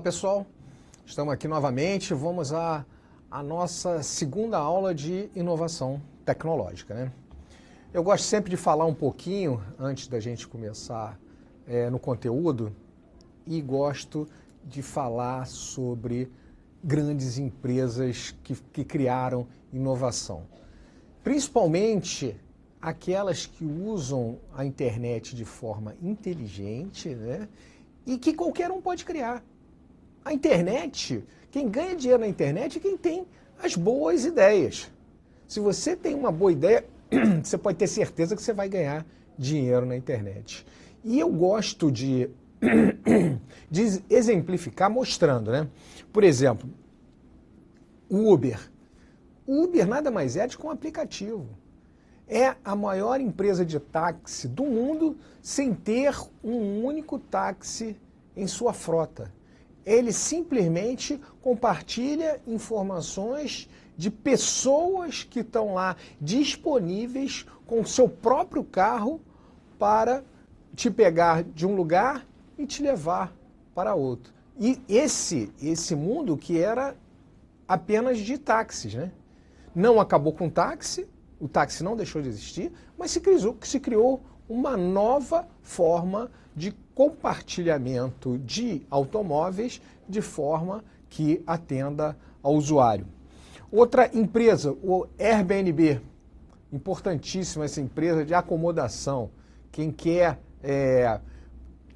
pessoal, estamos aqui novamente, vamos à nossa segunda aula de inovação tecnológica, né? Eu gosto sempre de falar um pouquinho, antes da gente começar no conteúdo, e gosto de falar sobre grandes empresas que criaram inovação. Principalmente aquelas que usam a internet de forma inteligente, né? E que qualquer um pode criar. A internet, quem ganha dinheiro na internet é quem tem as boas ideias. Se você tem uma boa ideia, você pode ter certeza que você vai ganhar dinheiro na internet. E eu gosto de exemplificar mostrando, né? Por exemplo, o Uber. O Uber nada mais é do que um aplicativo. É a maior empresa de táxi do mundo sem ter um único táxi em sua frota. Ele simplesmente compartilha informações de pessoas que estão lá disponíveis com o seu próprio carro para te pegar de um lugar e te levar para outro. E esse mundo que era apenas de táxis, né? Não acabou com o táxi não deixou de existir, mas se criou uma nova forma de compartilhamento de automóveis de forma que atenda ao usuário. Outra empresa, o Airbnb, importantíssima essa empresa de acomodação. Quem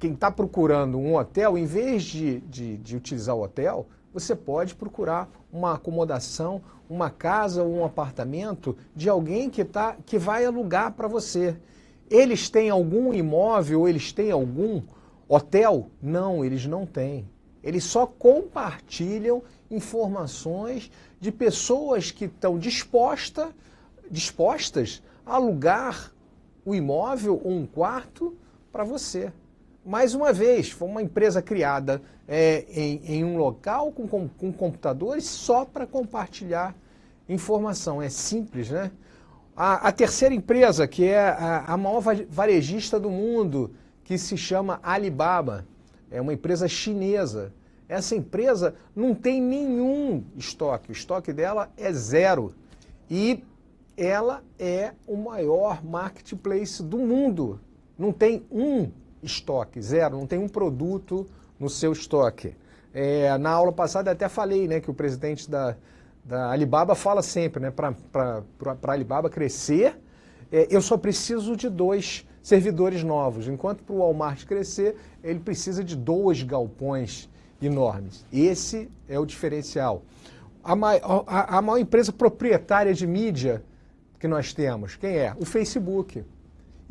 está procurando um hotel, em vez de utilizar o hotel, você pode procurar uma acomodação, uma casa ou um apartamento de alguém que vai alugar para você. Eles têm algum imóvel, eles têm algum hotel? Não, eles não têm. Eles só compartilham informações de pessoas que estão dispostas a alugar o imóvel ou um quarto para você. Mais uma vez, foi uma empresa criada em um local com computadores só para compartilhar informação. É simples, né? A terceira empresa, que é a maior varejista do mundo, que se chama Alibaba, é uma empresa chinesa. Essa empresa não tem nenhum estoque, o estoque dela é zero. E ela é o maior marketplace do mundo. Não tem um estoque, zero, não tem um produto no seu estoque. Na aula passada até falei, né, que o presidente da Alibaba fala sempre, né, para a Alibaba crescer, eu só preciso de 2 servidores novos, enquanto para o Walmart crescer, ele precisa de 2 galpões enormes. Esse é o diferencial. A maior empresa proprietária de mídia que nós temos, quem é? O Facebook.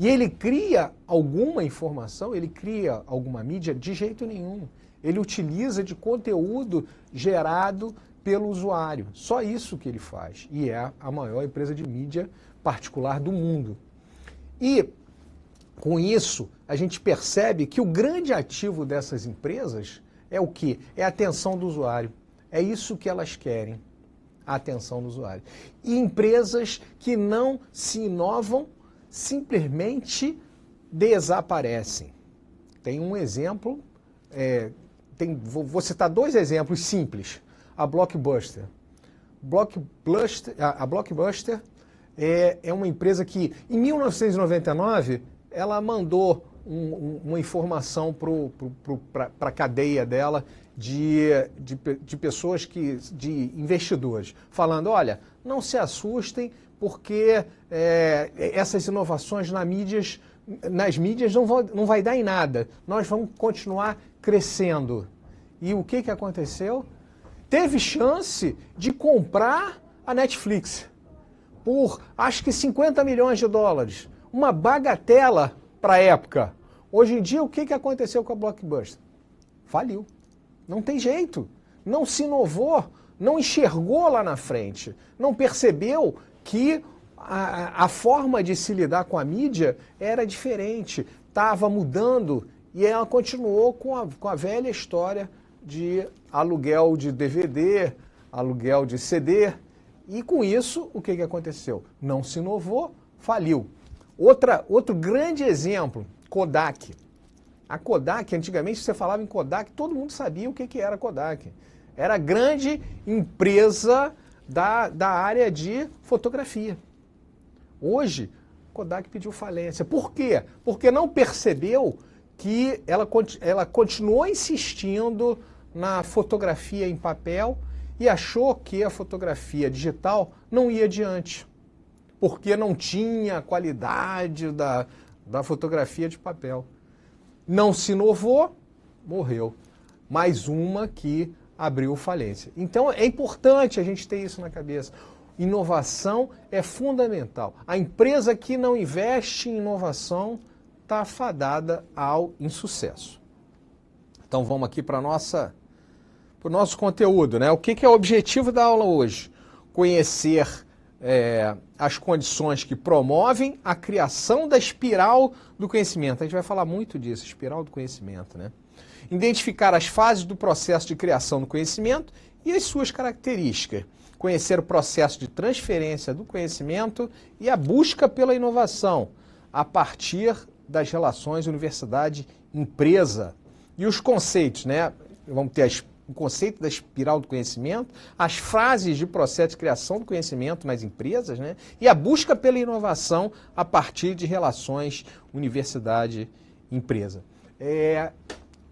E ele cria alguma informação, ele cria alguma mídia? De jeito nenhum. Ele utiliza de conteúdo gerado pelo usuário. Só isso que ele faz. E é a maior empresa de mídia particular do mundo. E, com isso, a gente percebe que o grande ativo dessas empresas é o quê? É a atenção do usuário. É isso que elas querem, a atenção do usuário. E empresas que não se inovam simplesmente desaparecem. Tem um exemplo, vou citar 2 exemplos simples. A Blockbuster. A Blockbuster é uma empresa que, em 1999, ela mandou uma informação para a cadeia dela de pessoas, de investidores, falando, olha, não se assustem, porque essas inovações nas mídias não vai dar em nada. Nós vamos continuar crescendo. E o que aconteceu? Teve chance de comprar a Netflix por, acho que, 50 milhões de dólares. Uma bagatela para a época. Hoje em dia, o que aconteceu com a Blockbuster? Faliu. Não tem jeito. Não se inovou, não enxergou lá na frente, não percebeu que a forma de se lidar com a mídia era diferente, estava mudando, e ela continuou com a velha história de aluguel de DVD, aluguel de CD, e com isso, o que aconteceu? Não se inovou, faliu. Outro grande exemplo, Kodak. A Kodak, antigamente, você falava em Kodak, todo mundo sabia o que era Kodak. Era a grande empresa da área de fotografia. Hoje, Kodak pediu falência. Por quê? Porque não percebeu que ela continuou insistindo na fotografia em papel e achou que a fotografia digital não ia adiante, porque não tinha a qualidade da fotografia de papel. Não se inovou, morreu. Mais uma que abriu falência. Então é importante a gente ter isso na cabeça. Inovação é fundamental. A empresa que não investe em inovação está fadada ao insucesso. Então vamos aqui para o nosso conteúdo, né? O que é o objetivo da aula hoje? Conhecer as condições que promovem a criação da espiral do conhecimento. A gente vai falar muito disso, espiral do conhecimento, né? Identificar as fases do processo de criação do conhecimento e as suas características. Conhecer o processo de transferência do conhecimento e a busca pela inovação a partir das relações universidade-empresa. E os conceitos, né? Vamos ter o conceito da espiral do conhecimento, as fases de processo de criação do conhecimento nas empresas, né? E a busca pela inovação a partir de relações universidade-empresa.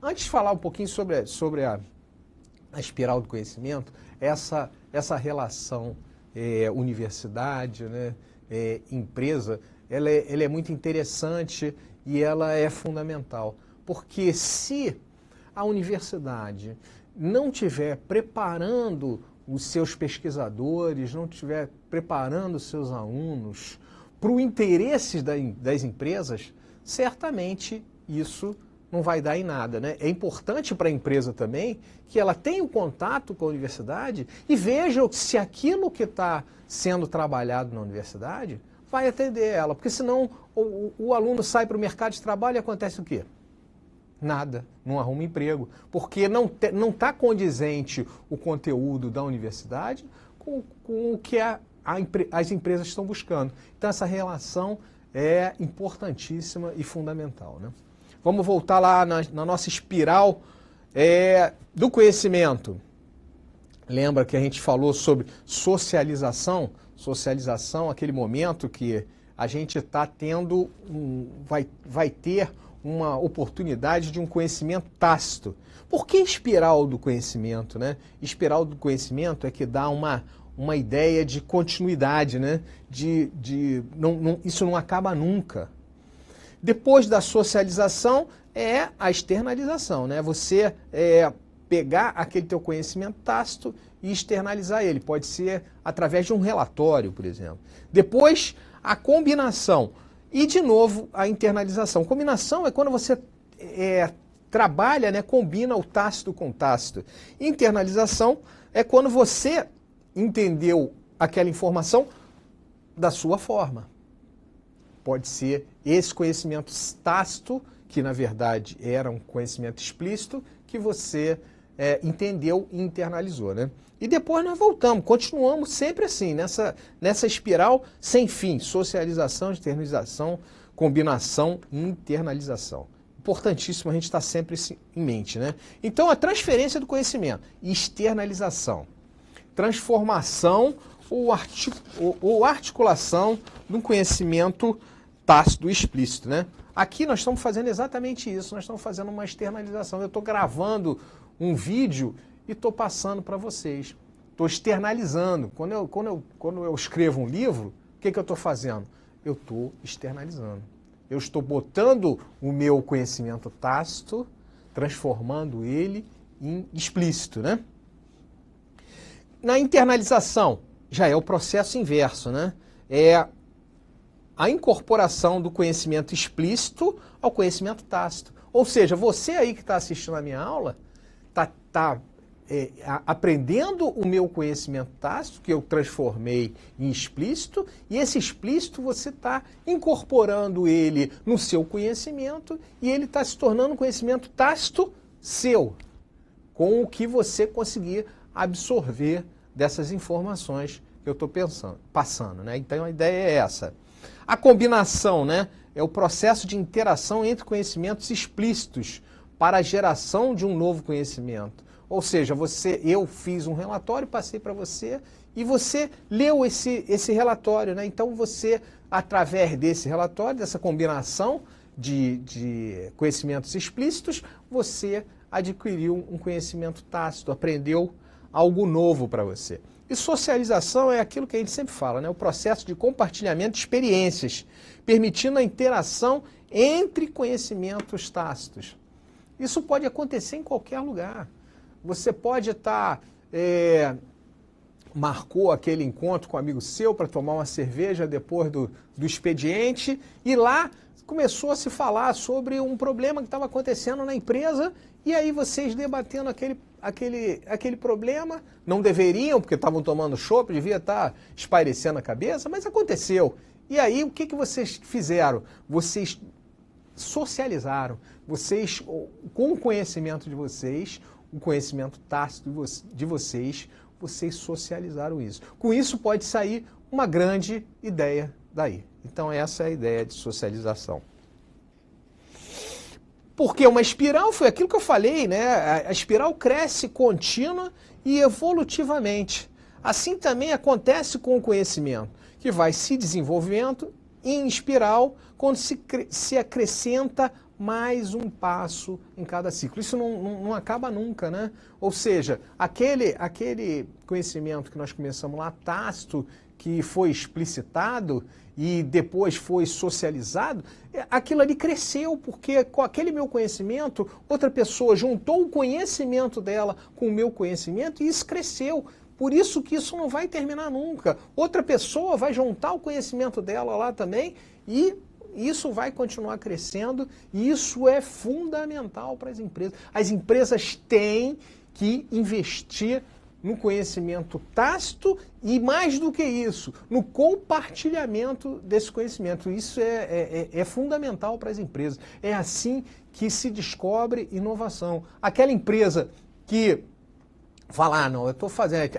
Antes de falar um pouquinho sobre a espiral do conhecimento, essa relação universidade, né, empresa, ela é muito interessante e ela é fundamental. Porque se a universidade não estiver preparando os seus pesquisadores, não estiver preparando os seus alunos para o interesse das empresas, certamente isso não vai dar em nada, né? É importante para a empresa também que ela tenha o contato com a universidade e veja se aquilo que está sendo trabalhado na universidade vai atender ela, porque senão o aluno sai para o mercado de trabalho e acontece o quê? Nada, não arruma emprego, porque não está condizente o conteúdo da universidade com o que as empresas estão buscando. Então essa relação é importantíssima e fundamental, né? Vamos voltar lá na nossa espiral do conhecimento. Lembra que a gente falou sobre socialização? Socialização, aquele momento que a gente está tendo, vai ter uma oportunidade de um conhecimento tácito. Por que espiral do conhecimento, né? Espiral do conhecimento é que dá uma ideia de continuidade, né? Isso não acaba nunca. Depois da socialização é a externalização, né? Você pegar aquele teu conhecimento tácito e externalizar ele. Pode ser através de um relatório, por exemplo. Depois, a combinação. E, de novo, a internalização. Combinação é quando você trabalha, né, combina o tácito com o tácito. Internalização é quando você entendeu aquela informação da sua forma. Pode ser esse conhecimento tácito, que na verdade era um conhecimento explícito, que você entendeu e internalizou, né? E depois nós voltamos, continuamos sempre assim, nessa espiral sem fim, socialização, externalização, combinação e internalização. Importantíssimo a gente estar sempre em mente, né? Então a transferência do conhecimento, externalização, transformação ou articulação de um conhecimento tácito, explícito, né? Aqui nós estamos fazendo exatamente isso, nós estamos fazendo uma externalização. Eu estou gravando um vídeo e estou passando para vocês. Estou externalizando. Quando eu escrevo um livro, o que eu estou fazendo? Eu estou externalizando. Eu estou botando o meu conhecimento tácito, transformando ele em explícito, né? Na internalização, já é o processo inverso, né? É a incorporação do conhecimento explícito ao conhecimento tácito. Ou seja, você aí que está assistindo a minha aula, está aprendendo o meu conhecimento tácito, que eu transformei em explícito, e esse explícito você está incorporando ele no seu conhecimento e ele está se tornando um conhecimento tácito seu, com o que você conseguir absorver dessas informações que eu estou passando, né? Então a ideia é essa. A combinação, né? é o processo de interação entre conhecimentos explícitos para a geração de um novo conhecimento. Ou seja, eu fiz um relatório, passei para você e você leu esse relatório, né? Então você, através desse relatório, dessa combinação de conhecimentos explícitos, você adquiriu um conhecimento tácito, aprendeu algo novo para você. E socialização é aquilo que a gente sempre fala, né? O processo de compartilhamento de experiências, permitindo a interação entre conhecimentos tácitos. Isso pode acontecer em qualquer lugar. Você pode estar... marcou aquele encontro com um amigo seu para tomar uma cerveja depois do expediente e lá começou a se falar sobre um problema que estava acontecendo na empresa e aí vocês debatendo aquele problema, não deveriam, porque estavam tomando chopp, devia estar espairecendo a cabeça, mas aconteceu. E aí o que vocês fizeram? Vocês socializaram, vocês, com o conhecimento de vocês, o conhecimento tácito de vocês socializaram isso. Com isso pode sair uma grande ideia daí. Então essa é a ideia de socialização. Porque uma espiral foi aquilo que eu falei, né? A espiral cresce contínua e evolutivamente. Assim também acontece com o conhecimento, que vai se desenvolvendo em espiral quando se acrescenta mais um passo em cada ciclo. Isso não acaba nunca, né? Ou seja, aquele conhecimento que nós começamos lá, tácito, que foi explicitado e depois foi socializado, aquilo ali cresceu, porque com aquele meu conhecimento, outra pessoa juntou o conhecimento dela com o meu conhecimento e isso cresceu. Por isso que isso não vai terminar nunca. Outra pessoa vai juntar o conhecimento dela lá também e isso vai continuar crescendo e isso é fundamental para as empresas. As empresas têm que investir no conhecimento tácito e, mais do que isso, no compartilhamento desse conhecimento. Isso é fundamental para as empresas. É assim que se descobre inovação. Aquela empresa que fala, não, eu estou fazendo...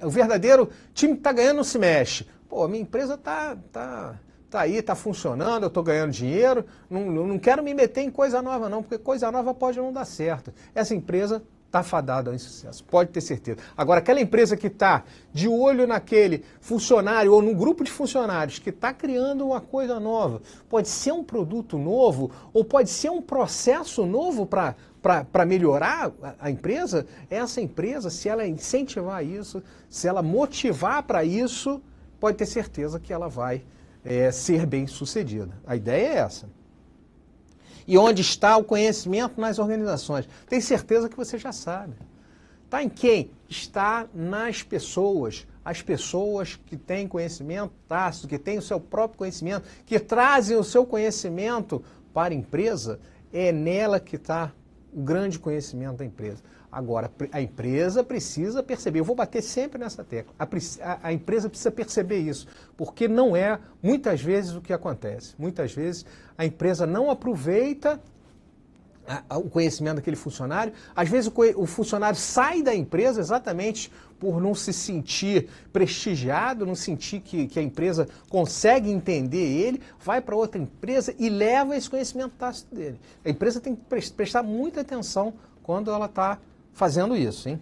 o verdadeiro time que está ganhando não se mexe. Pô, a minha empresa está aí, está funcionando, eu estou ganhando dinheiro, não quero me meter em coisa nova não, porque coisa nova pode não dar certo. Essa empresa está fadada ao insucesso, pode ter certeza. Agora, aquela empresa que está de olho naquele funcionário ou num grupo de funcionários que está criando uma coisa nova, pode ser um produto novo ou pode ser um processo novo para melhorar a empresa, essa empresa, se ela incentivar isso, se ela motivar para isso, pode ter certeza que ela vai ser bem sucedida. A ideia é essa. E onde está o conhecimento nas organizações? Tenho certeza que você já sabe. Está em quem? Está nas pessoas. As pessoas que têm conhecimento tácito, que têm o seu próprio conhecimento, que trazem o seu conhecimento para a empresa, é nela que está o grande conhecimento da empresa. Agora, a empresa precisa perceber, eu vou bater sempre nessa tecla, a empresa precisa perceber isso, porque não é, muitas vezes, o que acontece. Muitas vezes a empresa não aproveita o conhecimento daquele funcionário, às vezes o funcionário sai da empresa exatamente por não se sentir prestigiado, não sentir que a empresa consegue entender ele, vai para outra empresa e leva esse conhecimento tácito dele. A empresa tem que prestar muita atenção quando ela está fazendo isso, hein?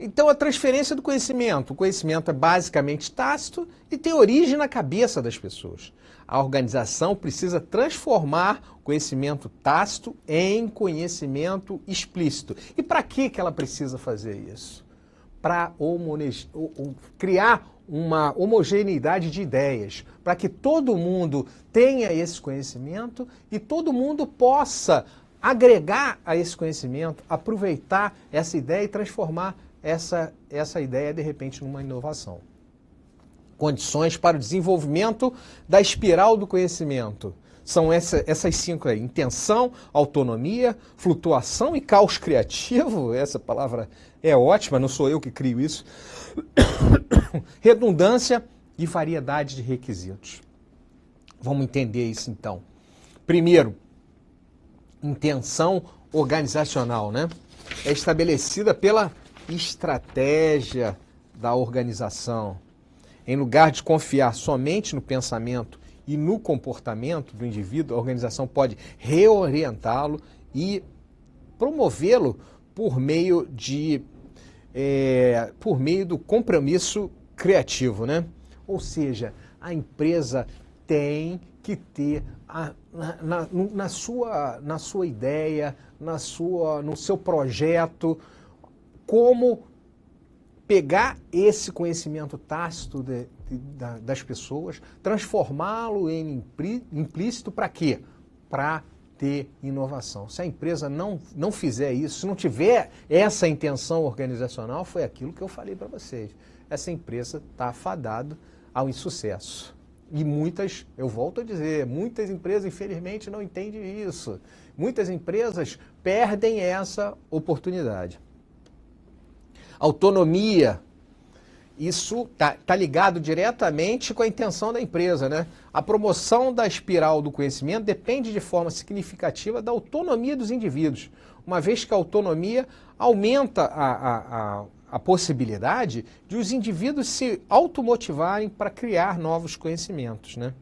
Então, a transferência do conhecimento. O conhecimento é basicamente tácito e tem origem na cabeça das pessoas. A organização precisa transformar o conhecimento tácito em conhecimento explícito. E para que ela precisa fazer isso? Para criar uma homogeneidade de ideias, para que todo mundo tenha esse conhecimento e todo mundo possa agregar a esse conhecimento, aproveitar essa ideia e transformar essa ideia, de repente, numa inovação. Condições para o desenvolvimento da espiral do conhecimento. São essas 5 aí: intenção, autonomia, flutuação e caos criativo. Essa palavra é ótima, não sou eu que crio isso. Redundância e variedade de requisitos. Vamos entender isso, então. Primeiro, intenção organizacional, né? É estabelecida pela estratégia da organização. Em lugar de confiar somente no pensamento e no comportamento do indivíduo, a organização pode reorientá-lo e promovê-lo por meio do compromisso criativo, né? Ou seja, a empresa tem que ter na sua ideia, no seu projeto, como pegar esse conhecimento tácito das pessoas, transformá-lo em implícito para quê? Para ter inovação. Se a empresa não fizer isso, se não tiver essa intenção organizacional, foi aquilo que eu falei para vocês. Essa empresa está fadada ao insucesso. E eu volto a dizer, muitas empresas, infelizmente, não entendem isso. Muitas empresas perdem essa oportunidade. Autonomia. Isso tá ligado diretamente com a intenção da empresa, né? A promoção da espiral do conhecimento depende de forma significativa da autonomia dos indivíduos, uma vez que a autonomia aumenta a possibilidade de os indivíduos se automotivarem para criar novos conhecimentos, né?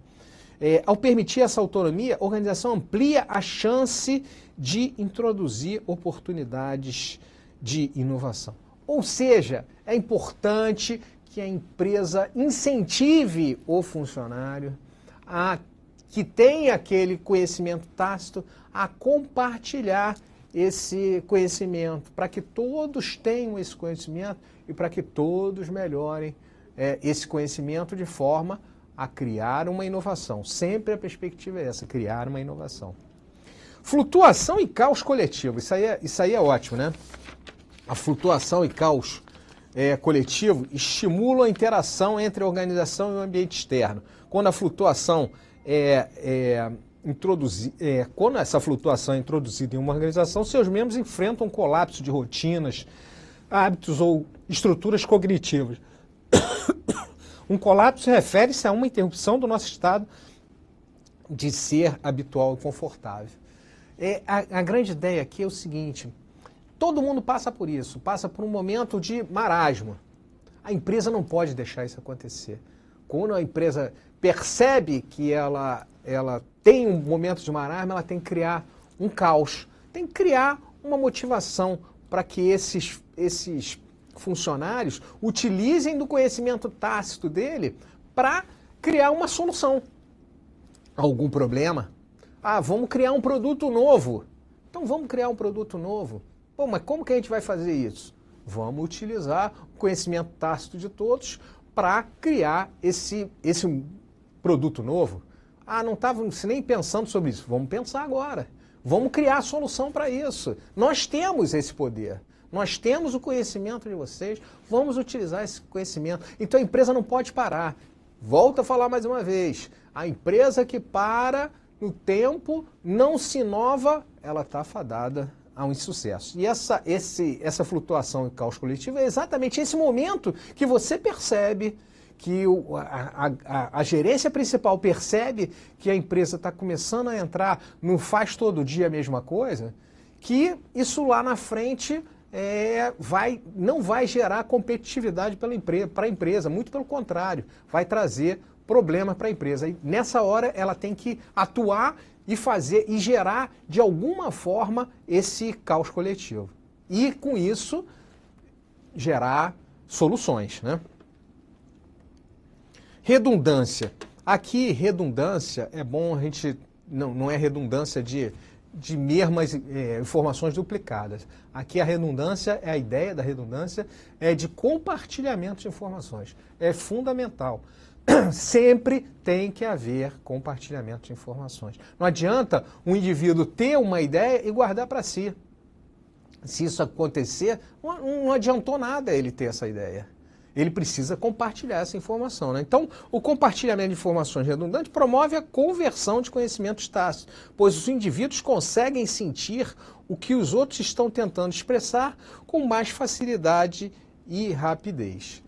Ao permitir essa autonomia, a organização amplia a chance de introduzir oportunidades de inovação. Ou seja, é importante que a empresa incentive o funcionário que tem aquele conhecimento tácito a compartilhar esse conhecimento, para que todos tenham esse conhecimento e para que todos melhorem esse conhecimento de forma a criar uma inovação. Sempre a perspectiva é essa, criar uma inovação. Flutuação e caos coletivo, isso aí é ótimo, né? A flutuação e caos coletivo estimulam a interação entre a organização e o ambiente externo. Quando a flutuação quando essa flutuação é introduzida em uma organização, seus membros enfrentam um colapso de rotinas, hábitos ou estruturas cognitivas. Um colapso refere-se a uma interrupção do nosso estado de ser habitual e confortável. A grande ideia aqui é o seguinte: todo mundo passa por isso, passa por um momento de marasmo. A empresa não pode deixar isso acontecer. Quando a empresa percebe que ela tem um momento de marasmo, ela tem que criar um caos, tem que criar uma motivação para que esses funcionários utilizem do conhecimento tácito dele para criar uma solução. Algum problema? Vamos criar um produto novo. Então vamos criar um produto novo. Bom, mas como que a gente vai fazer isso? Vamos utilizar o conhecimento tácito de todos para criar esse produto novo. Não estávamos nem pensando sobre isso. Vamos pensar agora. Vamos criar a solução para isso. Nós temos esse poder. Nós temos o conhecimento de vocês. Vamos utilizar esse conhecimento. Então a empresa não pode parar. Volto a falar mais uma vez. A empresa que para no tempo, não se inova, ela está fadada a um insucesso. E essa flutuação e caos coletivo é exatamente esse momento que você percebe, que a gerência principal percebe que a empresa está começando a entrar no faz todo dia a mesma coisa, que isso lá na frente não vai gerar competitividade para a empresa, muito pelo contrário, vai trazer problema para a empresa. E nessa hora ela tem que atuar e fazer e gerar de alguma forma esse caos coletivo. E com isso gerar soluções, né? Redundância. Aqui, redundância, é bom a gente, não é redundância de mesmas informações duplicadas. Aqui a redundância, a ideia da redundância é de compartilhamento de informações. É fundamental. Sempre tem que haver compartilhamento de informações. Não adianta um indivíduo ter uma ideia e guardar para si. Se isso acontecer, não adiantou nada ele ter essa ideia. Ele precisa compartilhar essa informação, né? Então, o compartilhamento de informações redundantes promove a conversão de conhecimentos tácitos, pois os indivíduos conseguem sentir o que os outros estão tentando expressar com mais facilidade e rapidez.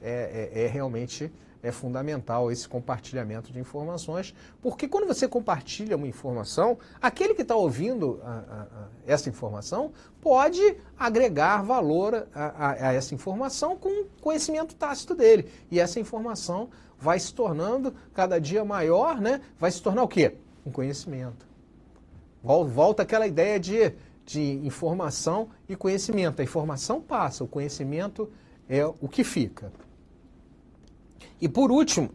Realmente é fundamental esse compartilhamento de informações, porque quando você compartilha uma informação, aquele que está ouvindo essa informação pode agregar valor a essa informação com o conhecimento tácito dele. E essa informação vai se tornando cada dia maior, né? Vai se tornar o quê? Um conhecimento. Volta aquela ideia de informação e conhecimento. A informação passa, o conhecimento é o que fica. E por último,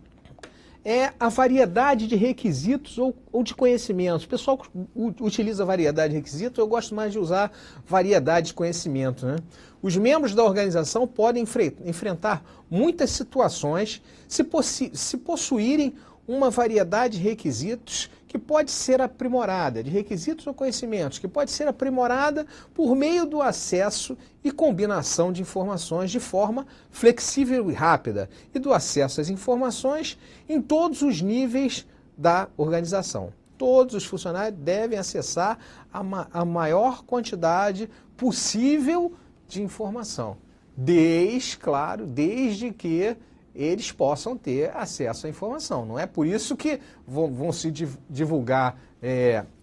é a variedade de requisitos ou de conhecimentos. O pessoal utiliza variedade de requisitos, eu gosto mais de usar variedade de conhecimento, né? Os membros da organização podem enfrentar muitas situações se possuírem uma variedade de requisitos que pode ser aprimorada, de requisitos ou conhecimentos, que pode ser aprimorada por meio do acesso e combinação de informações de forma flexível e rápida, e do acesso às informações em todos os níveis da organização. Todos os funcionários devem acessar a maior quantidade possível de informação, desde que eles possam ter acesso à informação. Não é por isso que vão se divulgar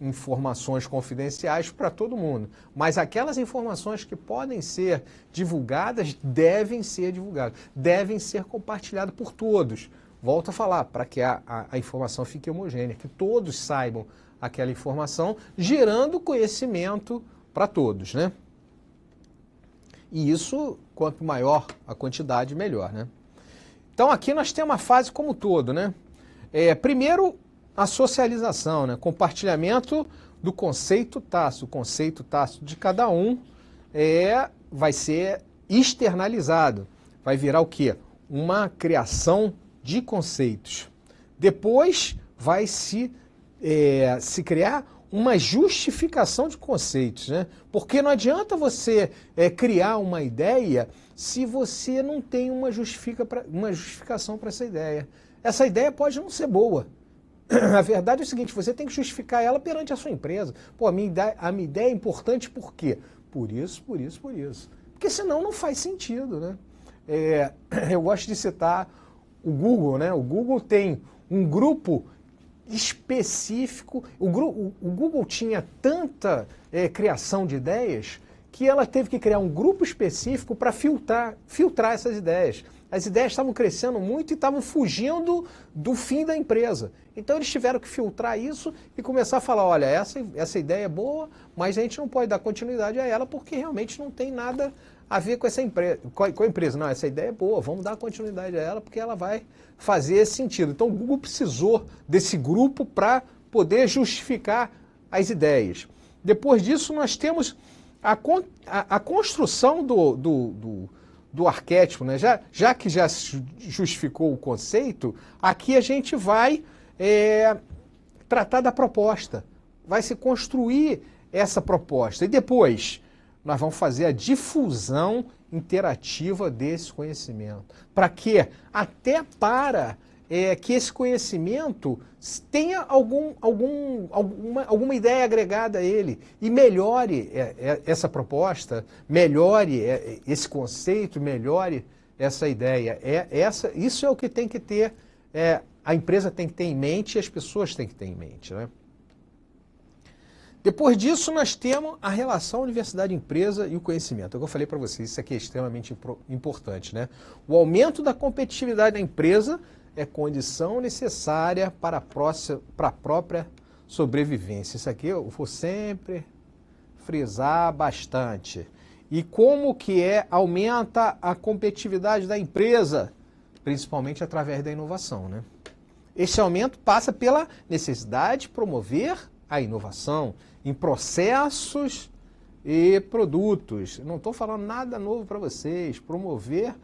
informações confidenciais para todo mundo. Mas aquelas informações que podem ser divulgadas, devem ser divulgadas, devem ser compartilhadas por todos. Volto a falar, para que a informação fique homogênea, que todos saibam aquela informação, gerando conhecimento para todos, né? E isso, quanto maior a quantidade, melhor, né? Então aqui nós temos uma fase como um todo, né? Primeiro, a socialização, né? Compartilhamento do conceito tácito. O conceito tácito de cada um vai ser externalizado. Vai virar o quê? Uma criação de conceitos. Depois vai se criar uma justificação de conceitos, né? Porque não adianta você criar uma ideia se você não tem uma justificação para essa ideia. Essa ideia pode não ser boa. A verdade é o seguinte, você tem que justificar ela perante a sua empresa. Pô, a minha ideia é importante por quê? Por isso. Porque senão não faz sentido, né? Eu gosto de citar o Google, né? O Google tem um grupo específico. O Google tinha tanta criação de ideias que ela teve que criar um grupo específico para filtrar essas ideias. As ideias estavam crescendo muito e estavam fugindo do fim da empresa. Então eles tiveram que filtrar isso e começar a falar, olha, essa ideia é boa, mas a gente não pode dar continuidade a ela porque realmente não tem nada a ver com essa empresa, com a empresa. Não, essa ideia é boa, vamos dar continuidade a ela porque ela vai fazer esse sentido. Então o Google precisou desse grupo para poder justificar as ideias. Depois disso nós temos a construção do arquétipo, né? Já que já justificou o conceito, aqui a gente vai tratar da proposta. Vai se construir essa proposta. E depois nós vamos fazer a difusão interativa desse conhecimento. Para quê? Até para que esse conhecimento tenha alguma ideia agregada a ele e melhore essa proposta, melhore esse conceito, melhore essa ideia. Isso é o que tem que ter, a empresa tem que ter em mente e as pessoas têm que ter em mente, né? Depois disso, nós temos a relação universidade-empresa e o conhecimento. Eu falei para vocês, isso aqui é extremamente importante, né? O aumento da competitividade da empresa é condição necessária para a própria sobrevivência. Isso aqui eu vou sempre frisar bastante. E como que aumenta a competitividade da empresa? Principalmente através da inovação, né? Esse aumento passa pela necessidade de promover a inovação em processos e produtos. Não estou falando nada novo para vocês. Promover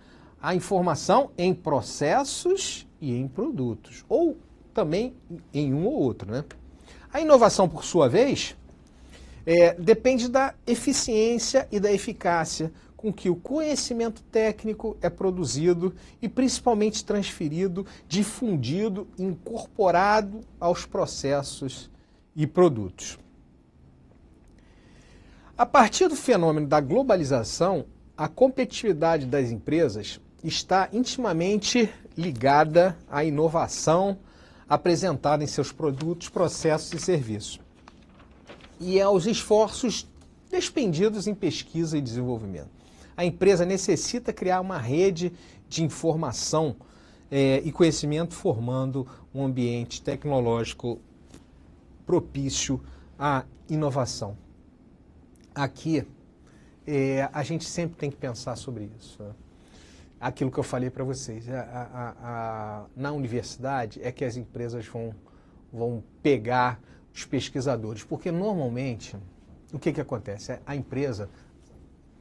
a informação em processos e em produtos, ou também em um ou outro, né? A inovação, por sua vez, depende da eficiência e da eficácia com que o conhecimento técnico é produzido e principalmente transferido, difundido, incorporado aos processos e produtos. A partir do fenômeno da globalização, a competitividade das empresas está intimamente ligada à inovação apresentada em seus produtos, processos e serviços, e aos esforços despendidos em pesquisa e desenvolvimento. A empresa necessita criar uma rede de informação e conhecimento, formando um ambiente tecnológico propício à inovação. Aqui, a gente sempre tem que pensar sobre isso, né? Aquilo que eu falei para vocês, na universidade é que as empresas vão pegar os pesquisadores, porque normalmente, o que acontece? A empresa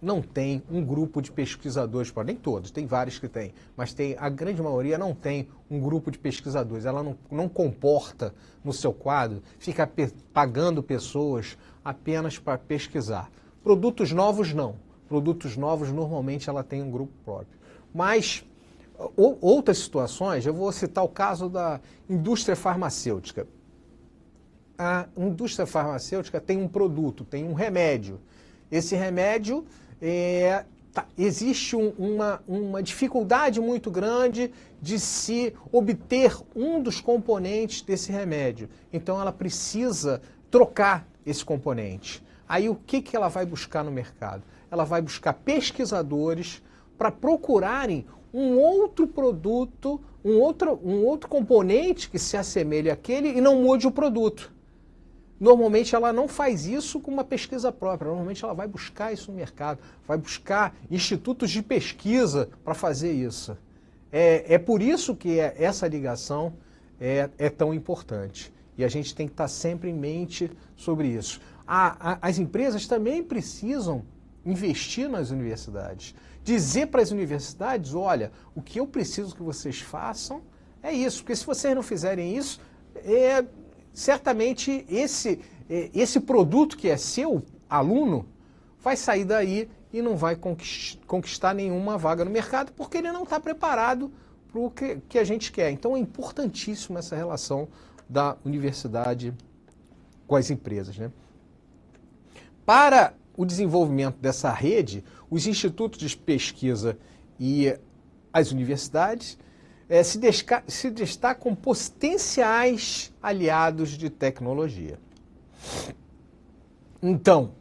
não tem um grupo de pesquisadores, nem todos, tem vários que tem, mas a grande maioria não tem um grupo de pesquisadores. Ela não comporta no seu quadro ficar pagando pessoas apenas para pesquisar. Produtos novos, não. Produtos novos, normalmente, ela tem um grupo próprio. Mas, outras situações, eu vou citar o caso da indústria farmacêutica. A indústria farmacêutica tem um produto, tem um remédio. Esse remédio, existe uma dificuldade muito grande de se obter um dos componentes desse remédio. Então, ela precisa trocar esse componente. Aí, o que ela vai buscar no mercado? Ela vai buscar pesquisadores para procurarem um outro produto, um outro componente que se assemelhe àquele e não mude o produto. Normalmente ela não faz isso com uma pesquisa própria, normalmente ela vai buscar isso no mercado, vai buscar institutos de pesquisa para fazer isso. É por isso que essa ligação é tão importante. E a gente tem que estar sempre em mente sobre isso. As empresas também precisam investir nas universidades. Dizer para as universidades, olha, o que eu preciso que vocês façam é isso, porque se vocês não fizerem isso, certamente esse produto que é seu, aluno, vai sair daí e não vai conquistar nenhuma vaga no mercado, porque ele não está preparado para o que a gente quer. Então é importantíssimo essa relação da universidade com as empresas, né? Para o desenvolvimento dessa rede, os institutos de pesquisa e as universidades se destacam potenciais aliados de tecnologia. Então,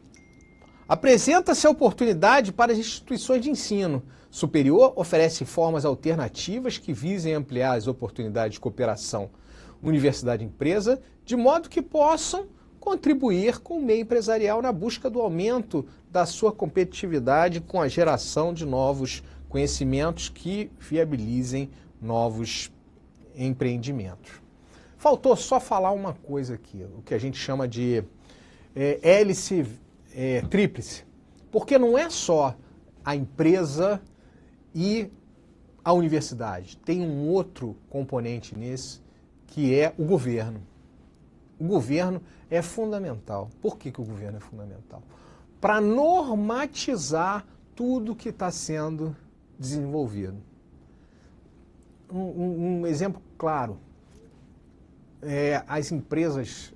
apresenta-se a oportunidade para as instituições de ensino superior, oferece formas alternativas que visem ampliar as oportunidades de cooperação universidade-empresa, de modo que possam contribuir com o meio empresarial na busca do aumento da sua competitividade com a geração de novos conhecimentos que viabilizem novos empreendimentos. Faltou só falar uma coisa aqui, o que a gente chama de hélice tríplice, porque não é só a empresa e a universidade, tem um outro componente nesse, que é o governo. O governo é fundamental. Por que o governo é fundamental? Para normatizar tudo que está sendo desenvolvido. Um exemplo claro, as empresas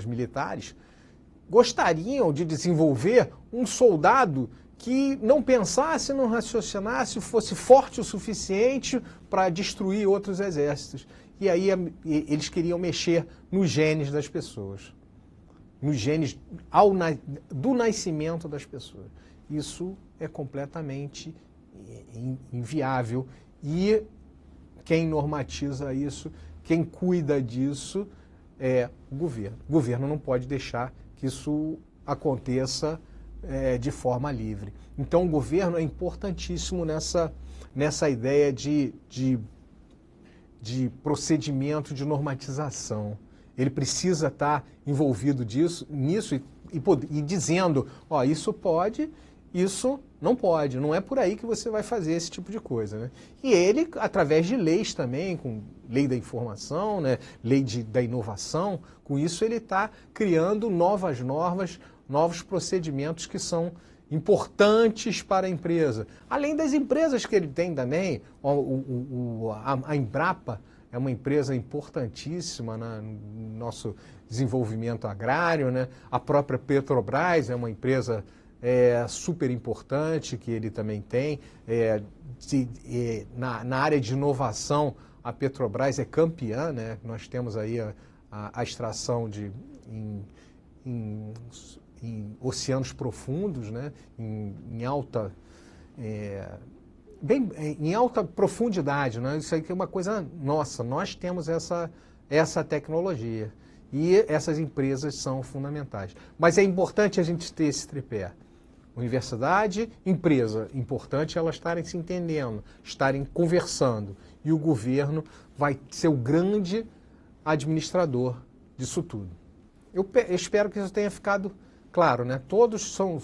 militares gostariam de desenvolver um soldado que não pensasse, não raciocinasse, fosse forte o suficiente para destruir outros exércitos. E aí eles queriam mexer nos genes das pessoas, nos genes do nascimento das pessoas. Isso é completamente inviável e quem normatiza isso, quem cuida disso é o governo. O governo não pode deixar que isso aconteça de forma livre. Então o governo é importantíssimo nessa ideia de procedimento de normatização. Ele precisa estar envolvido nisso e dizendo, isso pode, isso não pode. Não é por aí que você vai fazer esse tipo de coisa, né? E ele, através de leis também, com lei da informação, né, lei da inovação, com isso ele está criando novas normas, novos procedimentos que são importantes para a empresa. Além das empresas que ele tem também, a Embrapa é uma empresa importantíssima no nosso desenvolvimento agrário, né? A própria Petrobras é uma empresa super importante que ele também tem. Na área de inovação, a Petrobras é campeã, né? Nós temos aí a extração em oceanos profundos, né? em alta profundidade, né? Isso aqui é uma coisa nossa, nós temos essa tecnologia e essas empresas são fundamentais. Mas é importante a gente ter esse tripé. Universidade, empresa, importante elas estarem se entendendo, estarem conversando. E o governo vai ser o grande administrador disso tudo. Eu espero que isso tenha ficado claro, né? Todos são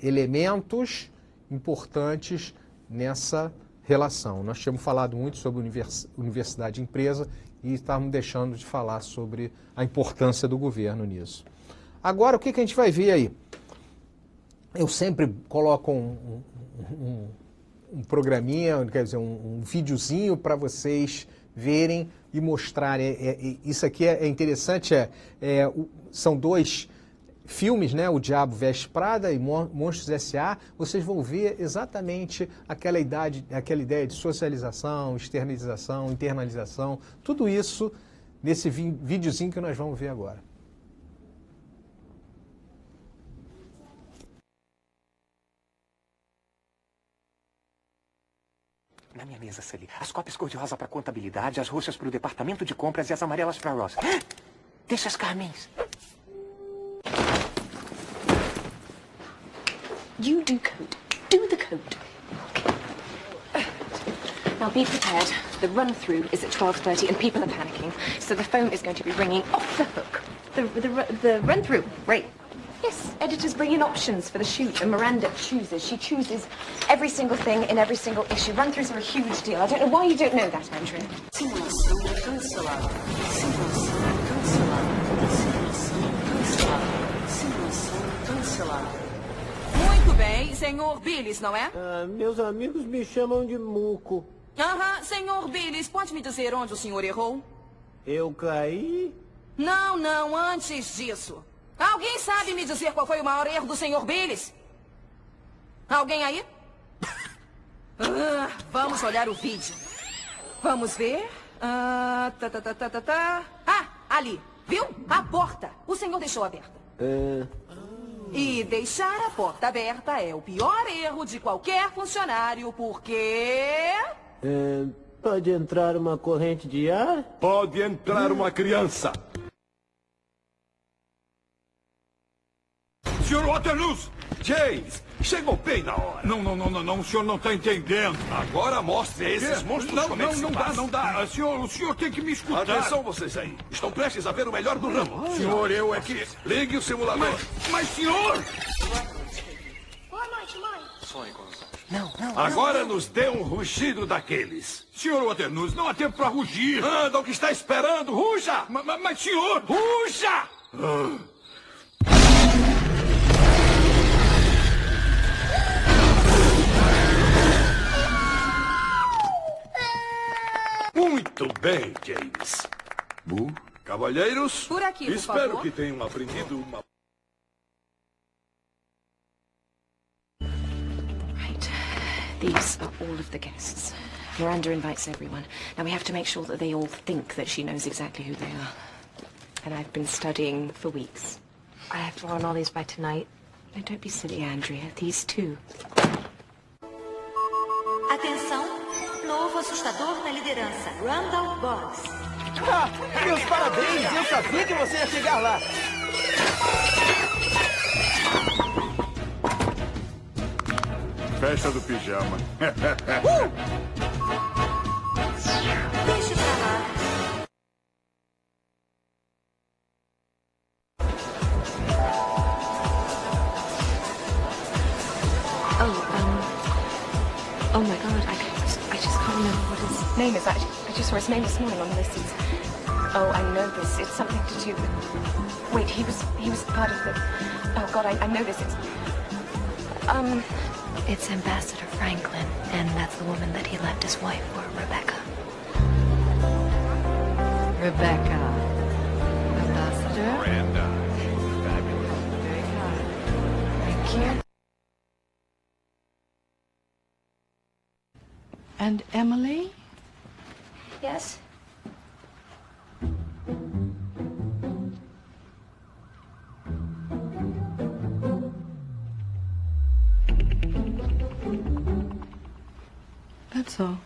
elementos importantes nessa relação. Nós tínhamos falado muito sobre universidade e empresa e estávamos deixando de falar sobre a importância do governo nisso. Agora, o que a gente vai ver aí? Eu sempre coloco um programinha, quer dizer, um videozinho para vocês verem e mostrarem. Isso aqui é interessante, são 2 filmes, né? O Diabo Veste Prada e Monstros S.A. Vocês vão ver exatamente aquela ideia de socialização, externalização, internalização, tudo isso nesse videozinho que nós vamos ver agora. Na minha mesa, Sully, as cópias cor-de-rosa para contabilidade, as roxas para o departamento de compras e as amarelas para Ross. Deixa as Carmens. You do code. Do the code. Now be prepared. The run-through is at 12:30 and people are panicking. So the phone is going to be ringing off the hook. The run-through, right. Yes, editors bring in options for the shoot and Miranda chooses. She chooses every single thing in every single issue. Run-throughs are a huge deal. I don't know why you don't know that, Andrew. Simulação cancelada. Simulação cancelada. Simulação cancelada. Simulação cancelada. Muito bem, senhor Billis, não é? Meus amigos me chamam de Muco. Aham, senhor Billis, pode me dizer onde o senhor errou? Eu caí? Não, antes disso. Alguém sabe me dizer qual foi o maior erro do senhor Billis? Alguém aí? Vamos olhar o vídeo. Vamos ver. Ali. Viu? A porta. O senhor deixou aberta. E deixar a porta aberta é o pior erro de qualquer funcionário, porque... Pode entrar uma corrente de ar? Pode entrar uma criança. Senhor Waterloo! James, chegou bem na hora. Não, o senhor não está entendendo. Agora mostre a esses monstros como é que se faz. Não dá. O senhor tem que me escutar. Atenção vocês aí. Estão prestes a ver o melhor do ramo. Senhor, eu é que... Ligue o simulador. Mas senhor! Boa noite, mãe. Sonhe com os anjos. Não. Agora nos dê um rugido daqueles. Senhor Waterloo, não há tempo para rugir. Anda, o que está esperando? Ruja! Mas senhor... Ruja! Muito bem, James. Cavalheiros, Por aqui, por espero favor. que tenham aprendido uma... Right. These are all of the guests. Miranda invites everyone. Now we have to make sure that they all think that she knows exactly who they are. And I've been studying for weeks. I have to learn all these by tonight. No, don't be silly, Andrea. These two. Atenção, novo assustador na liderança, Randall Boggs. Meus parabéns! Eu sabia que você ia chegar lá. Festa do pijama. Deixe pra lá. Oh my God, I just can't remember what his name is. I just saw his name this morning on the list. Oh, I know this. It's something to do with... Wait, he was part of the... Oh God, I know this. It's Ambassador Franklin, and that's the woman that he left his wife for, Rebecca. Rebecca. Ambassador? Miranda. Fabulous. Very kind. And Emily? Yes? That's all.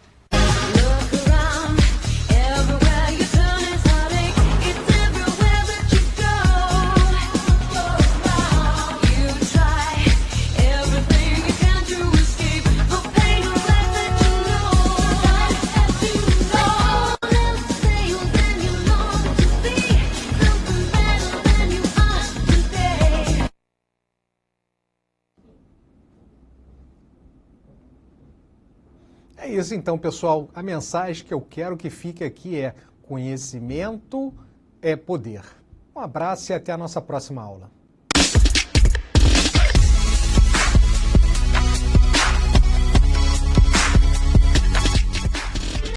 É isso então, pessoal. A mensagem que eu quero que fique aqui é: conhecimento é poder. Um abraço e até a nossa próxima aula.